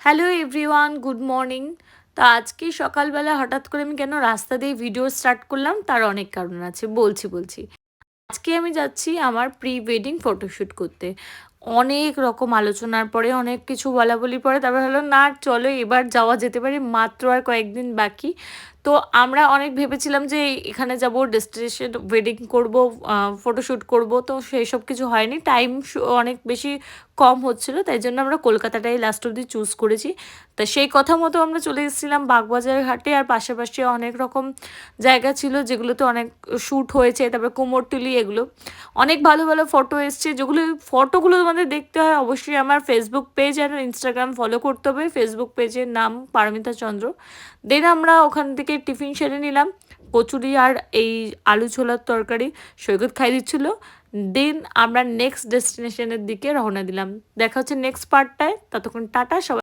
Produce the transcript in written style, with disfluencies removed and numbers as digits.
Hello everyone, good morning. তো আজকে সকালবেলা হঠাৎ করে আমি কেন রাস্তা দিয়ে ভিডিও স্টার্ট করলাম তার অনেক কারণ আছে, বলছি। আজকে আমি যাচ্ছি আমার প্রি ওয়েডিং ফটোশ্যুট করতে। অনেক রকম আলোচনার পরে, অনেক কিছু বলাবলির পরে তারপর হলো না চলো এবার যাওয়া যেতে পারে, মাত্র আর কয়েকদিন বাকি। তো আমরা অনেক ভেবেছিলাম যে এখানে যাব, ডেস্টিনেশন ওয়েডিং করব, ফটোশ্যুট করব, তো সেই সব কিছু হয়নি। টাইম অনেক বেশি কম হচ্ছিল, তাই জন্য আমরা কলকাতাটাই লাস্ট অব্দি চুজ করেছি। তা সেই কথা মতো আমরা চলে এসেছিলাম বাগবাজার ঘাটে, আর পাশাপাশি অনেক রকম জায়গা ছিল যেগুলোতে অনেক শ্যুট হয়েছে, তারপরে কুমোরটুলি, এগুলো অনেক ভালো ভালো ফটো এসছে। যেগুলো ফটোগুলো তোমাদের দেখতে হয় অবশ্যই আমার ফেসবুক পেজ আর ইনস্টাগ্রাম ফলো করতে হবে। ফেসবুক পেজের নাম পারমিতা চন্দ্র। দেন আমরা ওখান থেকে টিফিন সেরে নিলাম, কচুরি আর এই আলু ছোলার তরকারি সৈকত খাই দিচ্ছিল। দেন আমরা নেক্সট ডেস্টিনেশনের দিকে রওনা দিলাম। দেখা হচ্ছে নেক্সট পার্টটায়, ততক্ষণ টাটা সবাই।